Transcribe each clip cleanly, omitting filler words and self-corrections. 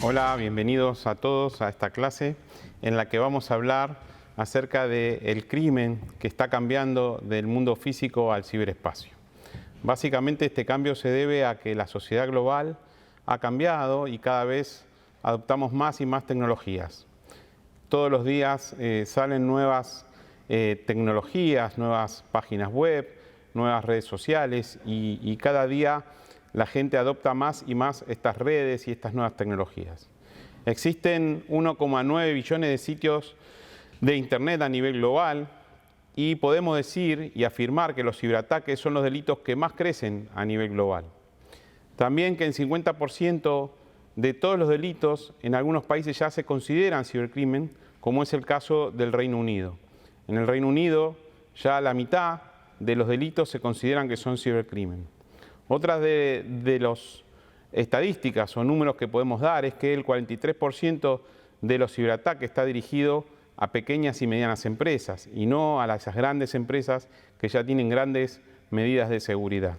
Hola, bienvenidos a todos a esta clase en la que vamos a hablar acerca del crimen que está cambiando del mundo físico al ciberespacio. Básicamente este cambio se debe a que la sociedad global ha cambiado y cada vez adoptamos más y más tecnologías. Todos los días salen nuevas tecnologías, nuevas páginas web, nuevas redes sociales y cada día la gente adopta más y más estas redes y estas nuevas tecnologías. Existen 1,9 billones de sitios de Internet a nivel global y podemos decir y afirmar que los ciberataques son los delitos que más crecen a nivel global. También que el 50% de todos los delitos en algunos países ya se consideran cibercrimen, como es el caso del Reino Unido. En el Reino Unido ya la mitad de los delitos se consideran que son cibercrimen. Otras de las estadísticas o números que podemos dar es que el 43% de los ciberataques está dirigido a pequeñas y medianas empresas y no a las grandes empresas que ya tienen grandes medidas de seguridad.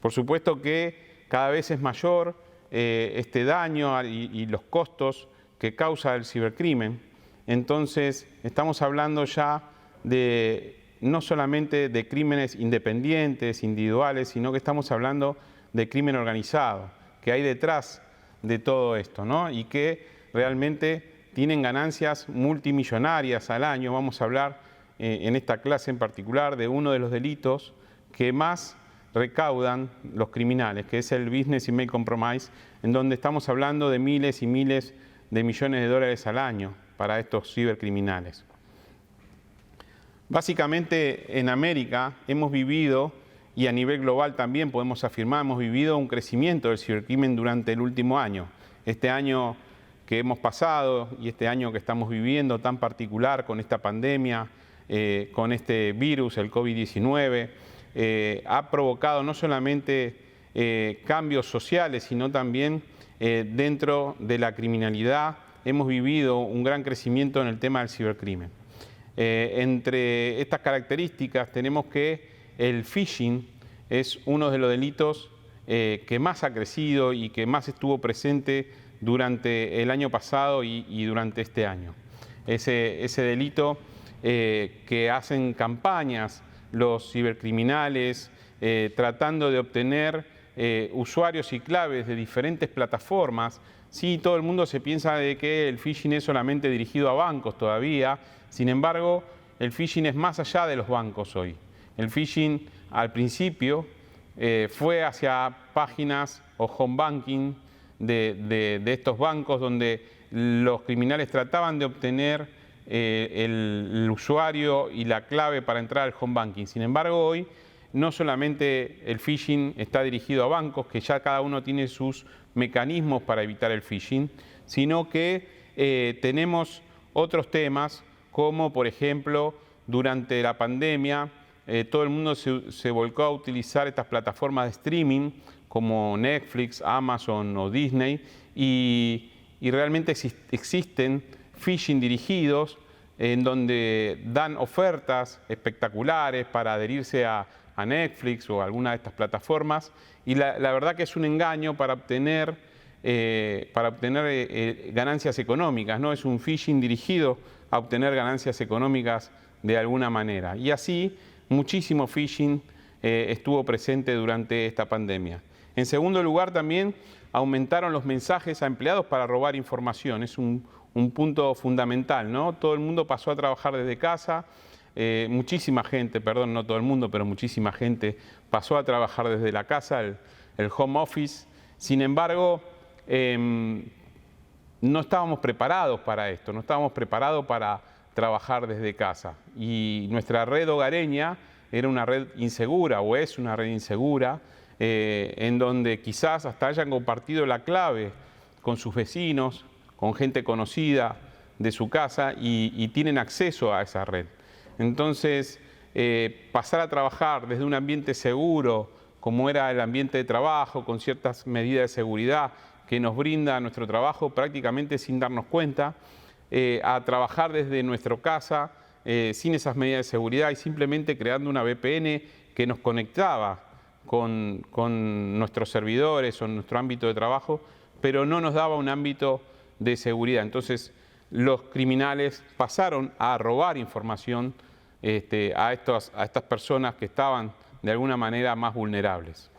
Por supuesto que cada vez es mayor este daño y los costos que causa el cibercrimen. Entonces estamos hablando ya de no solamente de crímenes independientes, individuales, sino que estamos hablando de crimen organizado, que hay detrás de todo esto, ¿no? Y que realmente tienen ganancias multimillonarias al año. Vamos a hablar en esta clase en particular de uno de los delitos que más recaudan los criminales, que es el Business Email Compromise, en donde estamos hablando de miles y miles de millones de dólares al año para estos cibercriminales. Básicamente en América hemos vivido, y a nivel global también podemos afirmar, hemos vivido un crecimiento del cibercrimen durante el último año. Este año que hemos pasado y este año que estamos viviendo tan particular con esta pandemia, con este virus, el COVID-19, ha provocado no solamente cambios sociales, sino también dentro de la criminalidad. Hemos vivido un gran crecimiento en el tema del cibercrimen. Entre estas características tenemos que el phishing es uno de los delitos que más ha crecido y que más estuvo presente durante el año pasado y durante este año. Ese delito que hacen campañas los cibercriminales tratando de obtener usuarios y claves de diferentes plataformas. Sí, todo el mundo se piensa de que el phishing es solamente dirigido a bancos todavía. Sin embargo, el phishing es más allá de los bancos hoy. El phishing al principio fue hacia páginas o home banking de estos bancos donde los criminales trataban de obtener el usuario y la clave para entrar al home banking. Sin embargo, hoy no solamente el phishing está dirigido a bancos, que ya cada uno tiene sus mecanismos para evitar el phishing, sino que tenemos otros temas como, por ejemplo, durante la pandemia, todo el mundo se volcó a utilizar estas plataformas de streaming como Netflix, Amazon o Disney y realmente existen phishing dirigidos en donde dan ofertas espectaculares para adherirse a Netflix o alguna de estas plataformas y la verdad que es un engaño para obtener ganancias económicas, ¿no? Es un phishing dirigido a obtener ganancias económicas de alguna manera. Y así, muchísimo phishing estuvo presente durante esta pandemia. En segundo lugar, también aumentaron los mensajes a empleados para robar información. Es un punto fundamental, ¿no? Todo el mundo pasó a trabajar desde casa. Muchísima gente, perdón, no todo el mundo, pero muchísima gente pasó a trabajar desde la casa, el home office. Sin embargo, no estábamos preparados para esto, no estábamos preparados para trabajar desde casa. Y nuestra red hogareña era una red insegura o es una red insegura, en donde quizás hasta hayan compartido la clave con sus vecinos, con gente conocida de su casa y tienen acceso a esa red. Entonces, pasar a trabajar desde un ambiente seguro, como era el ambiente de trabajo, con ciertas medidas de seguridad que nos brinda nuestro trabajo prácticamente sin darnos cuenta, a trabajar desde nuestra casa sin esas medidas de seguridad y simplemente creando una VPN que nos conectaba con nuestros servidores o nuestro ámbito de trabajo, pero no nos daba un ámbito de seguridad. Entonces, los criminales pasaron a robar información a estas personas que estaban de alguna manera más vulnerables.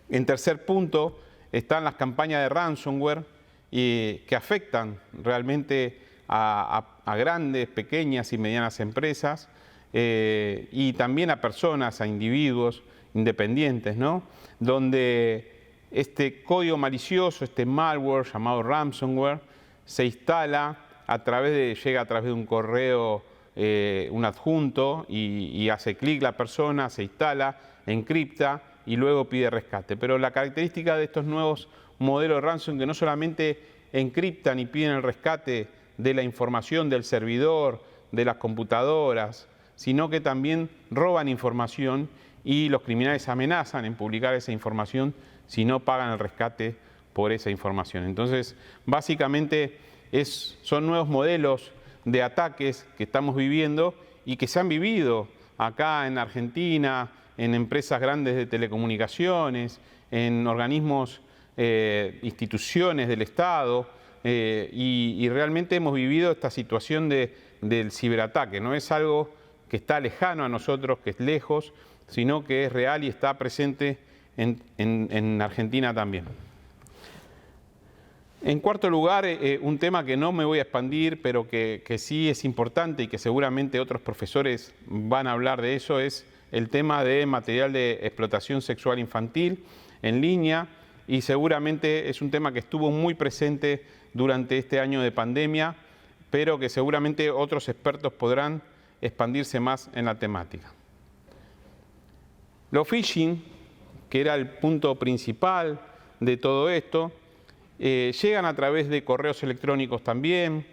En tercer punto, están las campañas de ransomware que afectan realmente a grandes, pequeñas y medianas empresas y también a personas, a individuos independientes, ¿no? Donde este código malicioso, este malware llamado ransomware, se instala llega a través de un correo, un adjunto, y hace clic la persona, se instala, encripta y luego pide rescate. Pero la característica de estos nuevos modelos de ransomware que no solamente encriptan y piden el rescate de la información del servidor, de las computadoras, sino que también roban información y los criminales amenazan en publicar esa información si no pagan el rescate por esa información. Entonces, básicamente son nuevos modelos de ataques que estamos viviendo y que se han vivido acá en Argentina, en empresas grandes de telecomunicaciones, en organismos, instituciones del Estado, y realmente hemos vivido esta situación del ciberataque. No es algo que está lejano a nosotros, que es lejos, sino que es real y está presente en Argentina también. En cuarto lugar, un tema que no me voy a expandir, pero que sí es importante y que seguramente otros profesores van a hablar de eso, es el tema de material de explotación sexual infantil en línea, y seguramente es un tema que estuvo muy presente durante este año de pandemia, pero que seguramente otros expertos podrán expandirse más en la temática. Los phishing, que era el punto principal de todo esto, llegan a través de correos electrónicos también,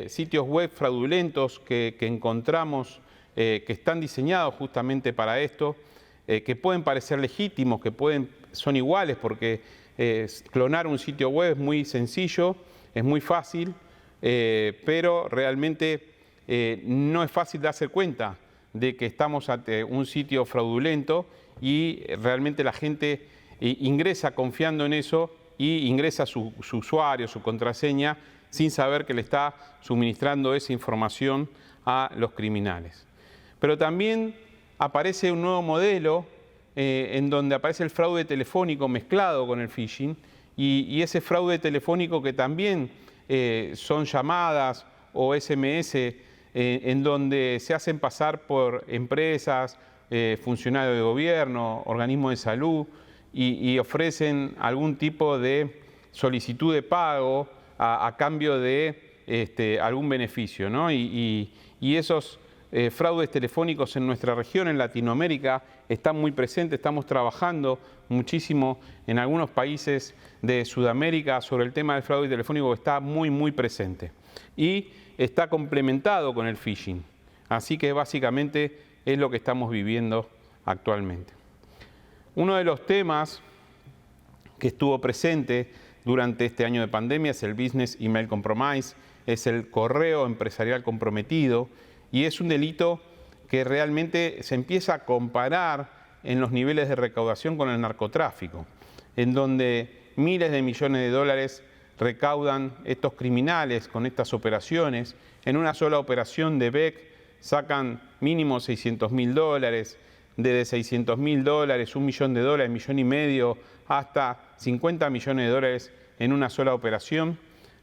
sitios web fraudulentos que encontramos que están diseñados justamente para esto, que pueden parecer legítimos, son iguales porque clonar un sitio web es muy sencillo, es muy fácil, pero realmente no es fácil darse cuenta de que estamos ante un sitio fraudulento y realmente la gente ingresa confiando en eso y ingresa su usuario, su contraseña, sin saber que le está suministrando esa información a los criminales. Pero también aparece un nuevo modelo en donde aparece el fraude telefónico mezclado con el phishing, y ese fraude telefónico que también son llamadas o SMS en donde se hacen pasar por empresas, funcionarios de gobierno, organismos de salud, y ofrecen algún tipo de solicitud de pago a cambio de algún beneficio, ¿no? Y esos fraudes telefónicos en nuestra región, en Latinoamérica, están muy presentes. Estamos trabajando muchísimo en algunos países de Sudamérica sobre el tema del fraude telefónico, que está muy, muy presente. Y está complementado con el phishing. Así que básicamente es lo que estamos viviendo actualmente. Uno de los temas que estuvo presente durante este año de pandemia es el Business Email Compromise, es el correo empresarial comprometido, y es un delito que realmente se empieza a comparar en los niveles de recaudación con el narcotráfico, en donde miles de millones de dólares recaudan estos criminales con estas operaciones. En una sola operación de BEC sacan mínimo $600.000, desde $600.000, $1 millón, $1,5 millones, hasta $50 millones en una sola operación.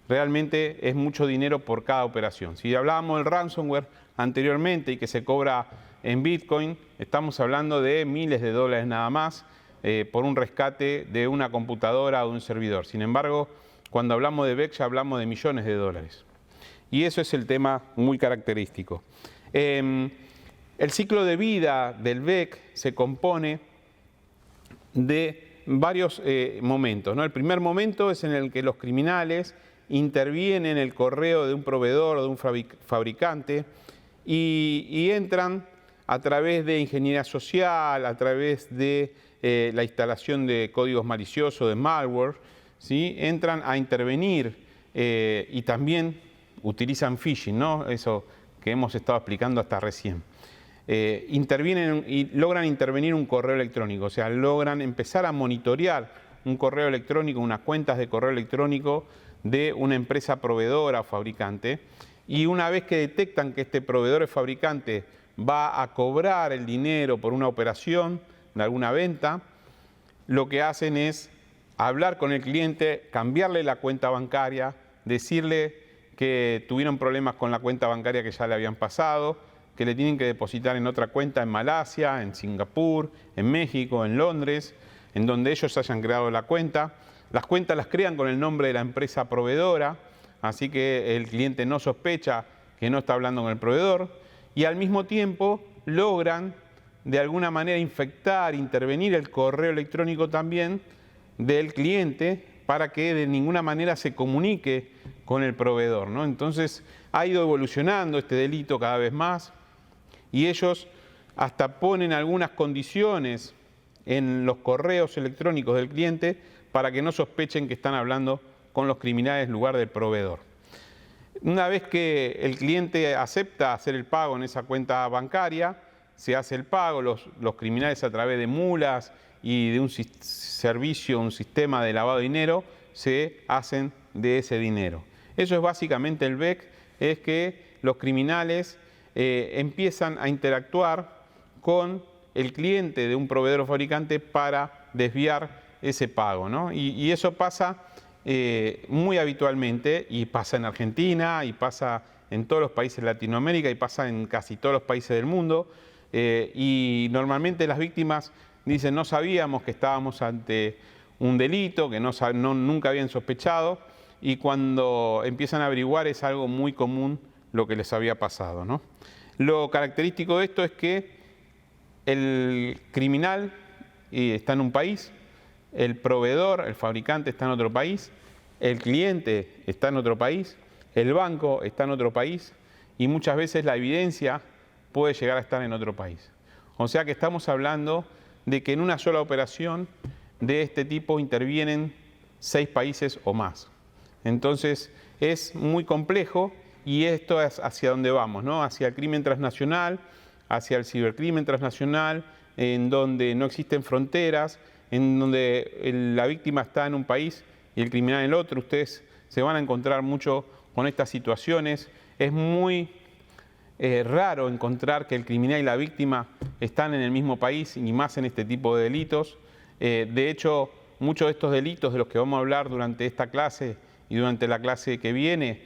Realmente es mucho dinero por cada operación. Si hablábamos del ransomware anteriormente y que se cobra en Bitcoin, estamos hablando de miles de dólares nada más por un rescate de una computadora o de un servidor. Sin embargo, cuando hablamos de BEC ya hablamos de millones de dólares. Y eso es el tema muy característico. El ciclo de vida del BEC se compone de varios momentos, ¿no? El primer momento es en el que los criminales intervienen en el correo de un proveedor o de un fabricante y entran a través de ingeniería social, a través de la instalación de códigos maliciosos, de malware, ¿sí? Entran a intervenir y también utilizan phishing, ¿no? Eso que hemos estado explicando hasta recién. Intervienen y logran intervenir un correo electrónico, o sea, logran empezar a monitorear un correo electrónico, unas cuentas de correo electrónico de una empresa proveedora o fabricante, y una vez que detectan que este proveedor o fabricante va a cobrar el dinero por una operación de alguna venta, lo que hacen es hablar con el cliente, cambiarle la cuenta bancaria, decirle que tuvieron problemas con la cuenta bancaria que ya le habían pasado, que le tienen que depositar en otra cuenta en Malasia, en Singapur, en México, en Londres, en donde ellos hayan creado la cuenta. Las cuentas las crean con el nombre de la empresa proveedora, así que el cliente no sospecha que no está hablando con el proveedor, y al mismo tiempo logran de alguna manera infectar, intervenir el correo electrónico también del cliente para que de ninguna manera se comunique con el proveedor, ¿no? Entonces ha ido evolucionando este delito cada vez más y ellos hasta ponen algunas condiciones en los correos electrónicos del cliente para que no sospechen que están hablando con los criminales en lugar del proveedor. Una vez que el cliente acepta hacer el pago en esa cuenta bancaria, se hace el pago, los criminales a través de mulas y de un servicio, un sistema de lavado de dinero, se hacen de ese dinero. Eso es básicamente el BEC, es que los criminales empiezan a interactuar con el cliente de un proveedor o fabricante para desviar ese pago, ¿no? Y eso pasa muy habitualmente, y pasa en Argentina, y pasa en todos los países de Latinoamérica, y pasa en casi todos los países del mundo. Y normalmente las víctimas dicen: no sabíamos que estábamos ante un delito, que nunca habían sospechado, y cuando empiezan a averiguar es algo muy común lo que les había pasado, ¿no? Lo característico de esto es que el criminal está en un país, el proveedor, el fabricante está en otro país, el cliente está en otro país, el banco está en otro país, y muchas veces la evidencia puede llegar a estar en otro país. O sea que estamos hablando de que en una sola operación de este tipo intervienen 6 países o más. Entonces es muy complejo, y esto es hacia dónde vamos, ¿no? Hacia el crimen transnacional, hacia el cibercrimen transnacional, en donde no existen fronteras, en donde la víctima está en un país y el criminal en el otro. Ustedes se van a encontrar mucho con estas situaciones. Es muy raro encontrar que el criminal y la víctima están en el mismo país, y más en este tipo de delitos. De hecho, muchos de estos delitos de los que vamos a hablar durante esta clase y durante la clase que viene,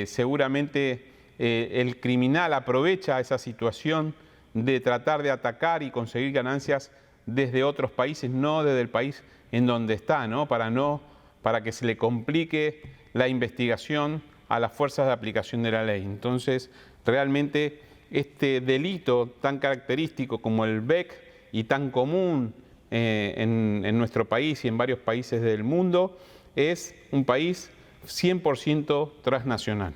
seguramente el criminal aprovecha esa situación de tratar de atacar y conseguir ganancias desde otros países, no desde el país en donde está, ¿no? Para que se le complique la investigación a las fuerzas de aplicación de la ley. Entonces, realmente este delito tan característico como el BEC y tan común en nuestro país y en varios países del mundo, es un país 100% transnacional.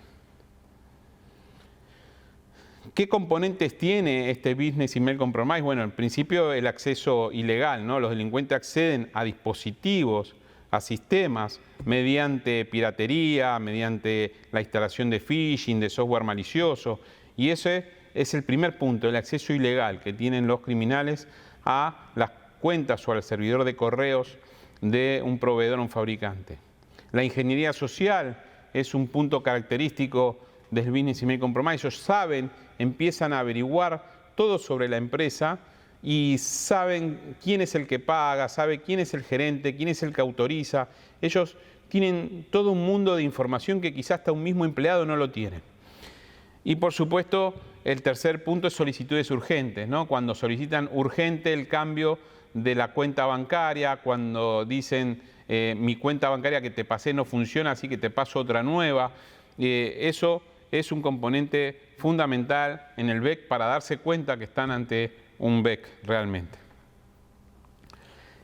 ¿Qué componentes tiene este Business Email Compromise? Bueno, en principio el acceso ilegal, ¿no? Los delincuentes acceden a dispositivos, a sistemas, mediante piratería, mediante la instalación de phishing, de software malicioso, y ese es el primer punto, el acceso ilegal que tienen los criminales a las cuentas o al servidor de correos de un proveedor o un fabricante. La ingeniería social es un punto característico del Business Email Compromise. Ellos saben, empiezan a averiguar todo sobre la empresa y saben quién es el que paga, saben quién es el gerente, quién es el que autoriza. Ellos tienen todo un mundo de información que quizás hasta un mismo empleado no lo tiene. Y por supuesto, el tercer punto es solicitudes urgentes, ¿no? Cuando solicitan urgente el cambio de la cuenta bancaria, cuando dicen mi cuenta bancaria que te pasé no funciona, así que te paso otra nueva. Eso es un componente fundamental en el BEC para darse cuenta que están ante un BEC realmente.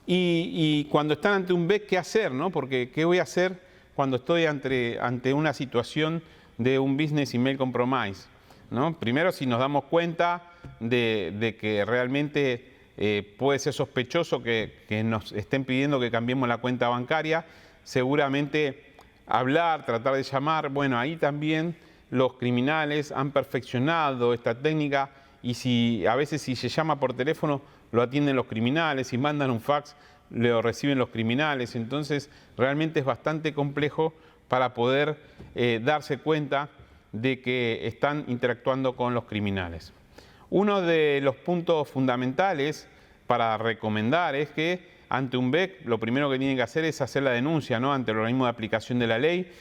Y cuando están ante un BEC, ¿qué hacer, no? Porque ¿qué voy a hacer cuando estoy ante una situación de un Business Email Compromise, ¿no? Primero, si nos damos cuenta de que realmente puede ser sospechoso que nos estén pidiendo que cambiemos la cuenta bancaria, seguramente hablar, tratar de llamar. Bueno, ahí también los criminales han perfeccionado esta técnica, y a veces si se llama por teléfono lo atienden los criminales, y mandan un fax lo reciben los criminales. Entonces realmente es bastante complejo para poder darse cuenta de que están interactuando con los criminales. Uno de los puntos fundamentales para recomendar es que ante un BEC lo primero que tienen que hacer es hacer la denuncia, ¿no?, ante el organismo de aplicación de la ley,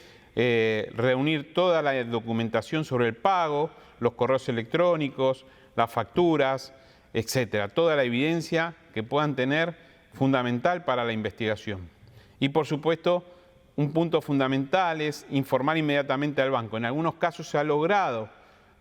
reunir toda la documentación sobre el pago, los correos electrónicos, las facturas, etcétera, toda la evidencia que puedan tener fundamental para la investigación. Y por supuesto, un punto fundamental es informar inmediatamente al banco. En algunos casos se ha logrado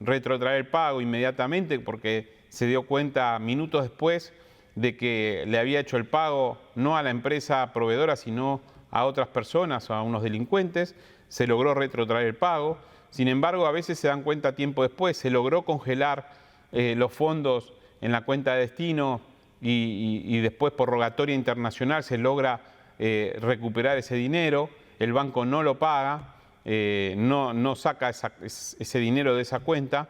retrotraer el pago inmediatamente porque se dio cuenta minutos después de que le había hecho el pago no a la empresa proveedora, sino a otras personas, a unos delincuentes. Se logró retrotraer el pago. Sin embargo, a veces se dan cuenta tiempo después. Se logró congelar los fondos en la cuenta de destino y después por rogatoria internacional se logra recuperar ese dinero. El banco no lo paga, no saca ese dinero de esa cuenta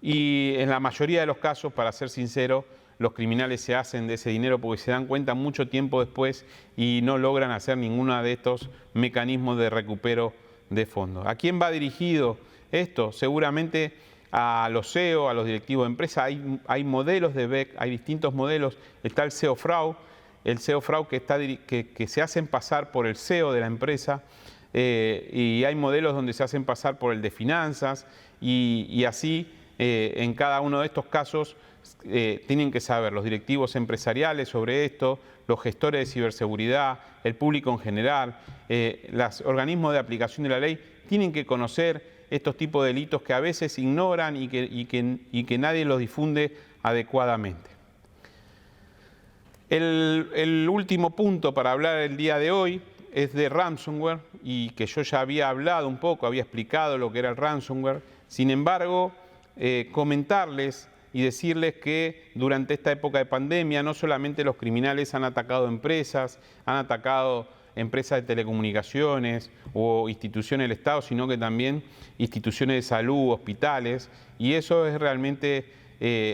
y en la mayoría de los casos, para ser sincero, los criminales se hacen de ese dinero porque se dan cuenta mucho tiempo después y no logran hacer ninguno de estos mecanismos de recupero de fondos. ¿A quién va dirigido esto? Seguramente a los CEO, a los directivos de empresa. Hay modelos de BEC, hay distintos modelos. Está el CEO Fraud, que se hacen pasar por el CEO de la empresa, y hay modelos donde se hacen pasar por el de finanzas y así en cada uno de estos casos tienen que saber los directivos empresariales sobre esto, los gestores de ciberseguridad, el público en general, los organismos de aplicación de la ley tienen que conocer estos tipos de delitos que a veces ignoran y que nadie los difunde adecuadamente. El último punto para hablar el día de hoy es de ransomware y que yo ya había hablado un poco, había explicado lo que era el ransomware. Sin embargo, comentarles y decirles que durante esta época de pandemia no solamente los criminales han atacado empresas, han atacado empresas de telecomunicaciones o instituciones del Estado, sino que también instituciones de salud, hospitales, y eso es realmente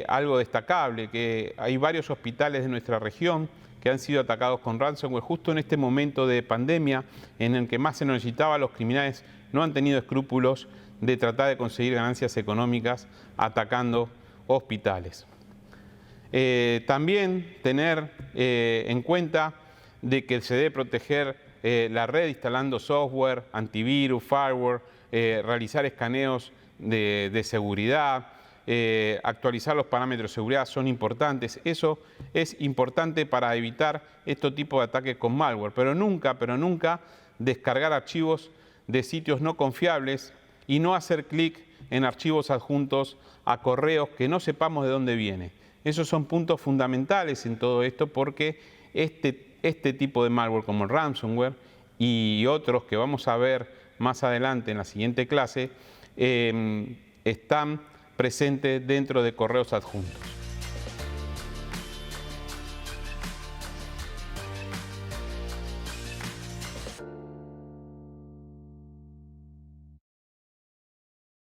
algo destacable, que hay varios hospitales de nuestra región que han sido atacados con ransomware justo en este momento de pandemia en el que más se necesitaba. Los criminales no han tenido escrúpulos de tratar de conseguir ganancias económicas atacando hospitales. También tener en cuenta de que se debe proteger la red instalando software, antivirus, firewall, realizar escaneos de seguridad, actualizar los parámetros de seguridad son importantes. Eso es importante para evitar este tipo de ataques con malware, pero nunca descargar archivos de sitios no confiables y no hacer clic en archivos adjuntos a correos que no sepamos de dónde viene. Esos son puntos fundamentales en todo esto porque este tipo de malware como el ransomware y otros que vamos a ver más adelante en la siguiente clase están presentes dentro de correos adjuntos.